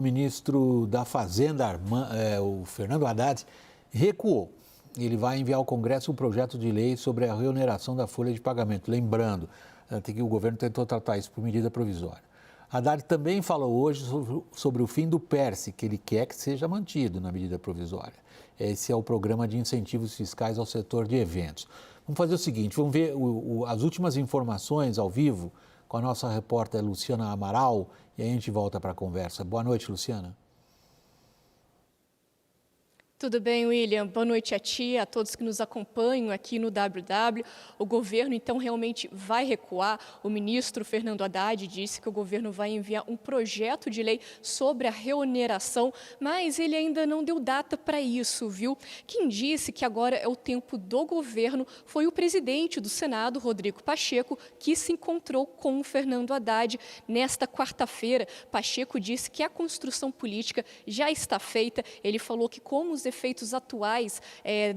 O ministro da Fazenda, o Fernando Haddad, recuou. Ele vai enviar ao Congresso um projeto de lei sobre a reoneração da folha de pagamento. Lembrando que o governo tentou tratar isso por medida provisória. Haddad também falou hoje sobre o fim do PERSE, que ele quer que seja mantido na medida provisória. Esse é o programa de incentivos fiscais ao setor de eventos. Vamos fazer o seguinte, vamos ver as últimas informações ao vivo com a nossa repórter Luciana Amaral e aí a gente volta para a conversa. Boa noite, Luciana. Tudo bem, William? Boa noite a ti, a todos que nos acompanham aqui no WW. O governo, então, realmente vai recuar. O ministro Fernando Haddad disse que o governo vai enviar um projeto de lei sobre a reoneração, mas ele ainda não deu data para isso, viu? Quem disse que agora é o tempo do governo foi o presidente do Senado, Rodrigo Pacheco, que se encontrou com o Fernando Haddad nesta quarta-feira. Pacheco disse que a construção política já está feita. Ele falou que, como os efeitos atuais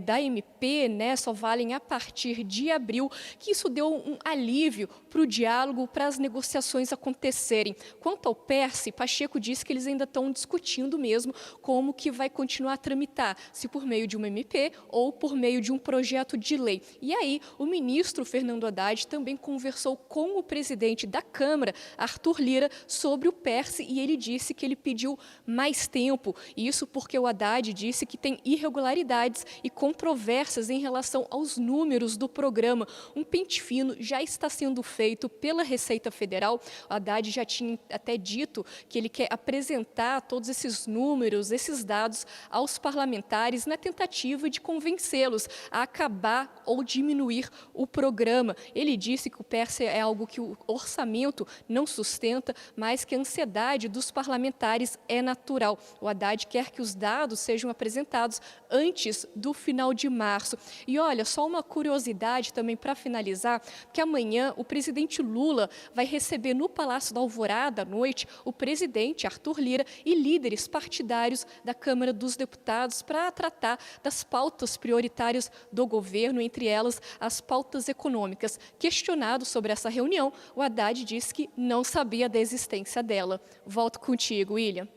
da MP, só valem a partir de abril, que isso deu um alívio para o diálogo, para as negociações acontecerem. Quanto ao PERSE, Pacheco disse que eles ainda estão discutindo mesmo como que vai continuar a tramitar, se por meio de uma MP ou por meio de um projeto de lei. E aí, o ministro Fernando Haddad também conversou com o presidente da Câmara, Arthur Lira, sobre o PERSE e ele disse que ele pediu mais tempo. Isso porque o Haddad disse que tem irregularidades e controvérsias em relação aos números do programa. Um pente fino já está sendo feito pela Receita Federal. O Haddad já tinha até dito que ele quer apresentar todos esses números, esses dados aos parlamentares na tentativa de convencê-los a acabar ou diminuir o programa. Ele disse que o PERSE é algo que o orçamento não sustenta, mas que a ansiedade dos parlamentares é natural. O Haddad quer que os dados sejam apresentados antes do final de março. E olha, só uma curiosidade também para finalizar, que amanhã o presidente Lula vai receber no Palácio da Alvorada à noite o presidente Arthur Lira e líderes partidários da Câmara dos Deputados para tratar das pautas prioritárias do governo, entre elas as pautas econômicas. Questionado sobre essa reunião, o Haddad disse que não sabia da existência dela. Volto contigo, William.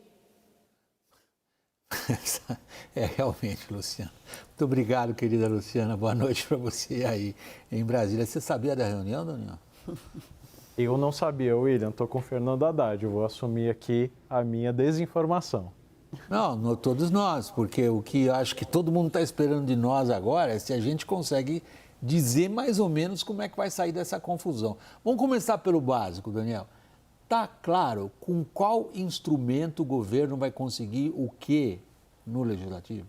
Realmente, Luciana. Muito obrigado, querida Luciana. Boa noite para você aí em Brasília. Você sabia da reunião, Daniel? Eu não sabia, William. Estou com o Fernando Haddad. Eu vou assumir aqui a minha desinformação. Não, todos nós, porque o que acho que todo mundo está esperando de nós agora é se a gente consegue dizer mais ou menos como é que vai sair dessa confusão. Vamos começar pelo básico, Daniel. Está claro com qual instrumento o governo vai conseguir o quê no Legislativo?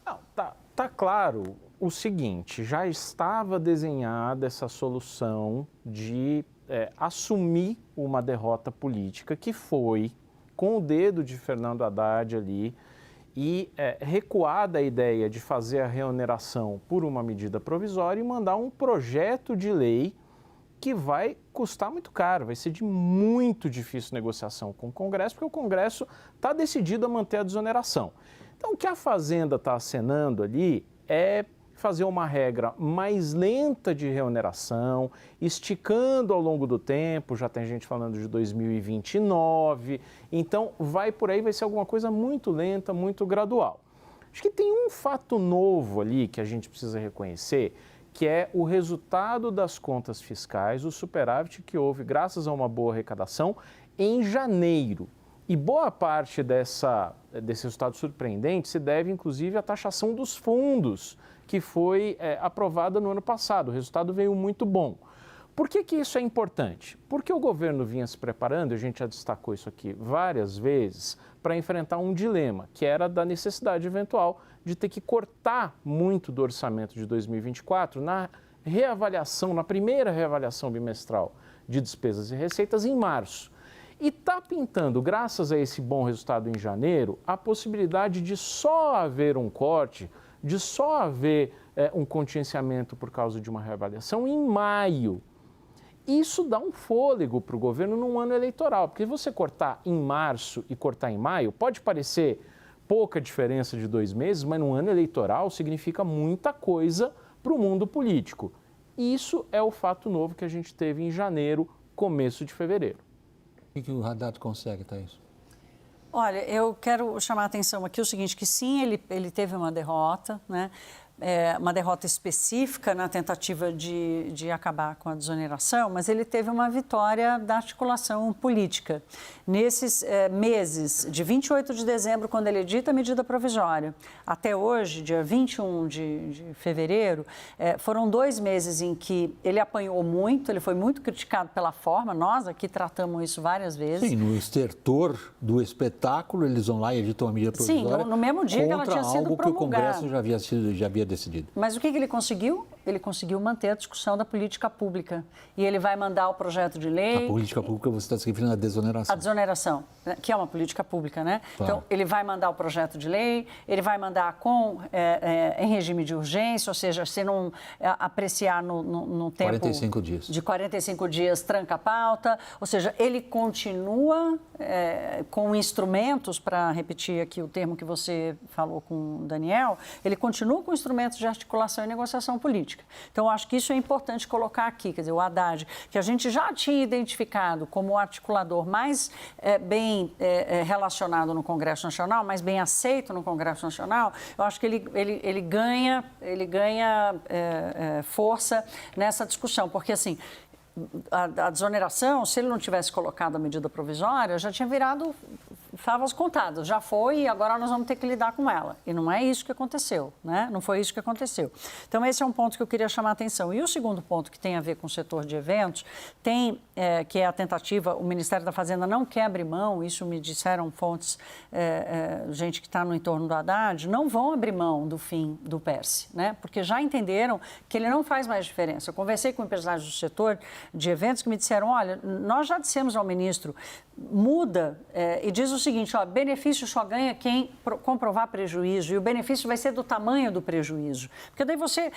Não, tá claro o seguinte, já estava desenhada essa solução de assumir uma derrota política que foi com o dedo de Fernando Haddad ali e recuar da ideia de fazer a reoneração por uma medida provisória e mandar um projeto de lei que vai custar muito caro, vai ser de muito difícil negociação com o Congresso, porque o Congresso está decidido a manter a desoneração. Então, o que a Fazenda está acenando ali é fazer uma regra mais lenta de reoneração, esticando ao longo do tempo, já tem gente falando de 2029, então vai por aí, vai ser alguma coisa muito lenta, muito gradual. Acho que tem um fato novo ali que a gente precisa reconhecer, que é o resultado das contas fiscais, o superávit que houve graças a uma boa arrecadação em janeiro. E boa parte desse resultado surpreendente se deve, inclusive, à taxação dos fundos, que foi aprovada no ano passado. O resultado veio muito bom. Por que isso é importante? Porque o governo vinha se preparando, a gente já destacou isso aqui várias vezes, para enfrentar um dilema, que era da necessidade eventual de ter que cortar muito do orçamento de 2024 na reavaliação, na primeira reavaliação bimestral de despesas e receitas em março. E está pintando, graças a esse bom resultado em janeiro, a possibilidade de só haver um corte, de só haver um contingenciamento por causa de uma reavaliação em maio. Isso dá um fôlego para o governo num ano eleitoral, porque você cortar em março e cortar em maio, pode parecer pouca diferença de 2 meses, mas num ano eleitoral significa muita coisa para o mundo político. Isso é o fato novo que a gente teve em janeiro, começo de fevereiro. O que o Haddad consegue, Thaís? Olha, eu quero chamar a atenção aqui o seguinte, que sim, ele teve uma derrota, né? Uma derrota específica na tentativa de acabar com a desoneração, mas ele teve uma vitória da articulação política. Nesses meses, de 28 de dezembro, quando ele edita a medida provisória, até hoje, dia 21 de fevereiro, foram 2 meses em que ele apanhou muito, ele foi muito criticado pela forma, nós aqui tratamos isso várias vezes. Sim, no estertor do espetáculo, eles vão lá e editam a medida provisória. Sim, no mesmo dia que ela tinha sido promulgada. Contra algo que o Congresso já havia decidido. Mas o que ele conseguiu? Ele conseguiu manter a discussão da política pública. E ele vai mandar o projeto de lei... A política pública, você está se referindo à desoneração. A desoneração, né? Que é uma política pública, né? Claro. Então, ele vai mandar o projeto de lei, ele vai mandar em regime de urgência, ou seja, se não apreciar no tempo... 45 dias. De 45 dias, tranca a pauta. Ou seja, ele continua com instrumentos, para repetir aqui o termo que você falou com o Daniel, ele continua com instrumentos de articulação e negociação política. Então, eu acho que isso é importante colocar aqui, quer dizer, o Haddad, que a gente já tinha identificado como o articulador mais bem relacionado no Congresso Nacional, mais bem aceito no Congresso Nacional, eu acho que ele ganha força nessa discussão, porque assim, a desoneração, se ele não tivesse colocado a medida provisória, já tinha virado favas contadas, já foi e agora nós vamos ter que lidar com ela. E não é isso que aconteceu, né? Não foi isso que aconteceu. Então, esse é um ponto que eu queria chamar a atenção. E o segundo ponto, que tem a ver com o setor de eventos, que é a tentativa, o Ministério da Fazenda não quer abrir mão, isso me disseram fontes, gente que está no entorno do Haddad, não vão abrir mão do fim do PERSE, né? Porque já entenderam que ele não faz mais diferença. Eu conversei com empresários do setor de eventos que me disseram, olha, nós já dissemos ao ministro, muda e diz o seguinte, ó, benefício só ganha quem comprovar prejuízo e o benefício vai ser do tamanho do prejuízo. Porque daí você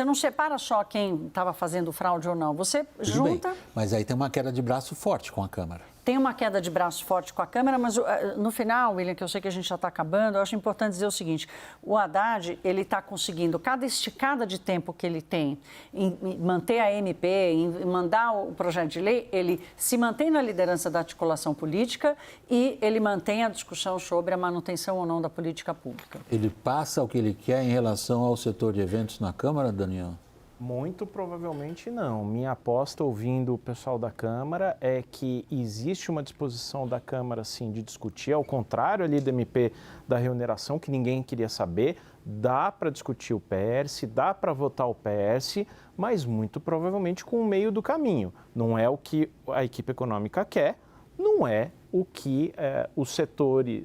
não separa só quem estava fazendo fraude ou não, você junta... Bem, mas aí tem uma queda de braço forte com a Câmara. Tem uma queda de braço forte com a Câmara, mas no final, William, que eu sei que a gente já está acabando, eu acho importante dizer o seguinte, o Haddad, ele está conseguindo, cada esticada de tempo que ele tem em manter a MP, em mandar o projeto de lei, ele se mantém na liderança da articulação política e ele mantém a discussão sobre a manutenção ou não da política pública. Ele passa o que ele quer em relação ao setor de eventos na Câmara, Daniel? Muito provavelmente não. Minha aposta, ouvindo o pessoal da Câmara, é que existe uma disposição da Câmara, sim, de discutir, ao contrário ali do MP da reoneração, que ninguém queria saber, dá para discutir o PERSE, dá para votar o PERSE, mas muito provavelmente com o meio do caminho. Não é o que a equipe econômica quer, não é o que o setor de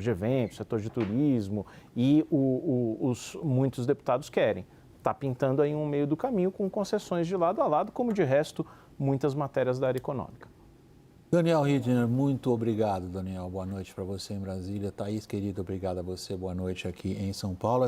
eventos, o setor de turismo e os muitos deputados querem. Está pintando aí um meio do caminho com concessões de lado a lado, como de resto muitas matérias da área econômica. Daniel Riedner, muito obrigado, Daniel. Boa noite para você em Brasília. Thaís, querida, obrigado a você. Boa noite aqui em São Paulo.